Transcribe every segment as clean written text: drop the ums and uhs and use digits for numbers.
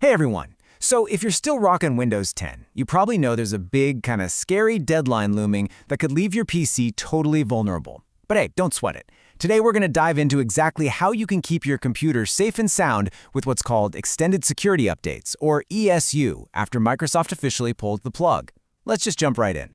Hey everyone! So if you're still rocking Windows 10, you probably know there's a big, kind of scary deadline looming that could leave your PC totally vulnerable. But hey, don't sweat it. Today we're going to dive into exactly how you can keep your computer safe and sound with what's called Extended Security Updates, or ESU, after Microsoft officially pulled the plug. Let's just jump right in.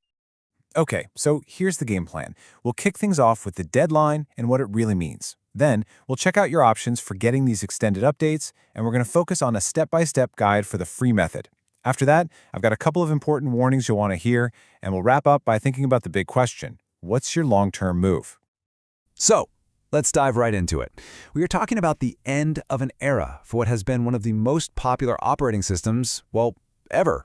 Okay, so here's the game plan. We'll kick things off with the deadline and what it really means. Then, we'll check out your options for getting these extended updates, and we're going to focus on a step-by-step guide for the free method. After that, I've got a couple of important warnings you'll want to hear, and we'll wrap up by thinking about the big question: what's your long-term move? So, let's dive right into it. We are talking about the end of an era for what has been one of the most popular operating systems, well, ever.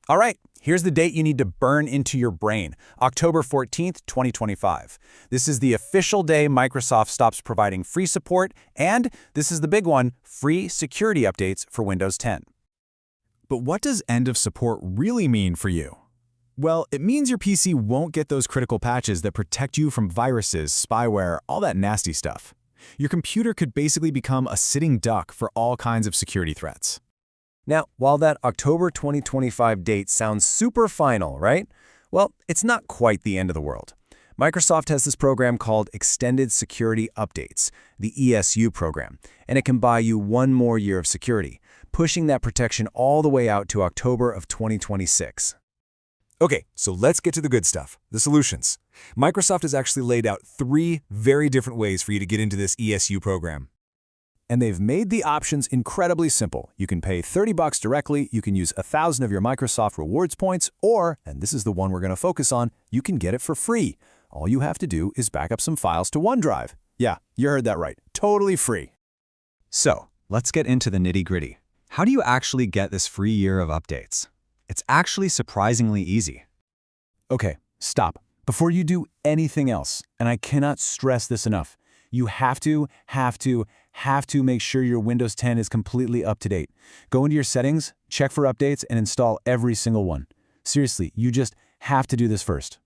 All right, here's the date you need to burn into your brain: October 14th, 2025. This is the official day Microsoft stops providing free support, and this is the big one, free security updates for Windows 10. But what does end of support really mean for you? Well, it means your PC won't get those critical patches that protect you from viruses, spyware, all that nasty stuff. Your computer could basically become a sitting duck for all kinds of security threats. Now, while that October 2025 date sounds super final, right? Well, it's not quite the end of the world. Microsoft has this program called Extended Security Updates, the ESU program, and it can buy you one more year of security, pushing that protection all the way out to October of 2026. Okay, so let's get to the good stuff, the solutions. Microsoft has actually laid out 3 very different ways for you to get into this ESU program. And they've made the options incredibly simple. You can pay $30 directly, you can use 1,000 of your Microsoft Rewards points, or, and this is the one we're going to focus on, you can get it for free. All you have to do is back up some files to OneDrive. Yeah, you heard that right. Totally free. So, let's get into the nitty-gritty. How do you actually get this free year of updates? It's actually surprisingly easy. Okay, stop. Before you do anything else, and I cannot stress this enough, you have to make sure your Windows 10 is completely up to date. Go into your settings, check for updates, and install every single one. Seriously, you just have to do this first.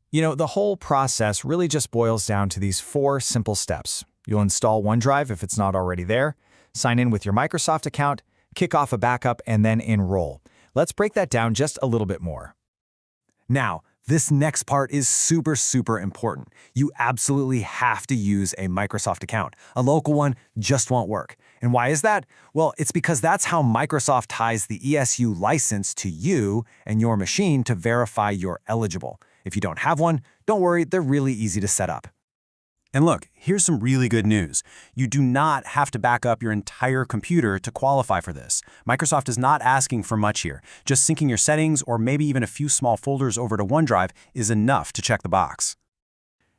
You know, the whole process really just boils down to these 4 simple steps. You'll install OneDrive if it's not already there, sign in with your Microsoft account, kick off a backup, and then enroll. Let's break that down just a little bit more. Now, this next part is super important. You absolutely have to use a Microsoft account. A local one just won't work. And why is that? Well, it's because that's how Microsoft ties the ESU license to you and your machine to verify you're eligible. If you don't have one, don't worry, they're really easy to set up. And look, here's some really good news. You do not have to back up your entire computer to qualify for this. Microsoft is not asking for much here. Just syncing your settings or maybe even a few small folders over to OneDrive is enough to check the box.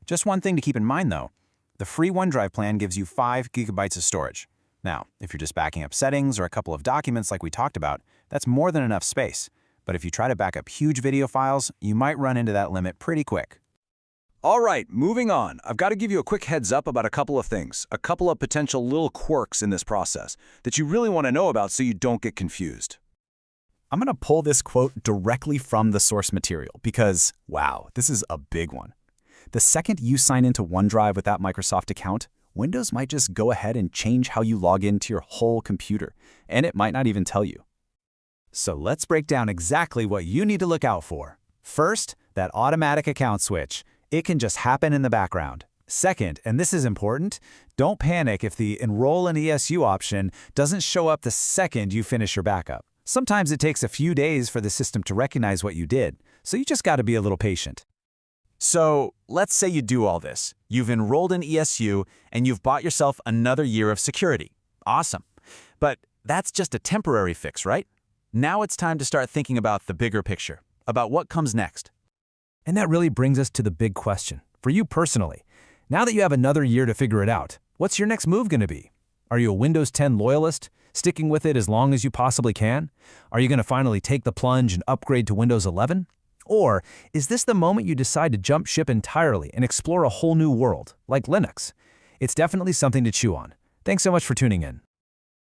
Just one thing to keep in mind though, the free OneDrive plan gives you 5 gigabytes of storage. Now, if you're just backing up settings or a couple of documents like we talked about, that's more than enough space. But if you try to back up huge video files, you might run into that limit pretty quick. All right, moving on. I've got to give you a quick heads up about a couple of things, a couple of potential little quirks in this process that you really want to know about so you don't get confused. I'm going to pull this quote directly from the source material because, wow, this is a big one. The second you sign into OneDrive with that Microsoft account, Windows might just go ahead and change how you log into your whole computer, and it might not even tell you. So let's break down exactly what you need to look out for. First, that automatic account switch. It can just happen in the background. Second, and this is important, don't panic if the Enroll in ESU option doesn't show up the second you finish your backup. Sometimes it takes a few days for the system to recognize what you did, so you just got to be a little patient. So, let's say you do all this. You've enrolled in ESU, and you've bought yourself another year of security. Awesome. But that's just a temporary fix, right? Now it's time to start thinking about the bigger picture, about what comes next. And that really brings us to the big question. For you personally, now that you have another year to figure it out, what's your next move going to be? Are you a Windows 10 loyalist, sticking with it as long as you possibly can? Are you going to finally take the plunge and upgrade to Windows 11? Or is this the moment you decide to jump ship entirely and explore a whole new world, like Linux? It's definitely something to chew on. Thanks so much for tuning in.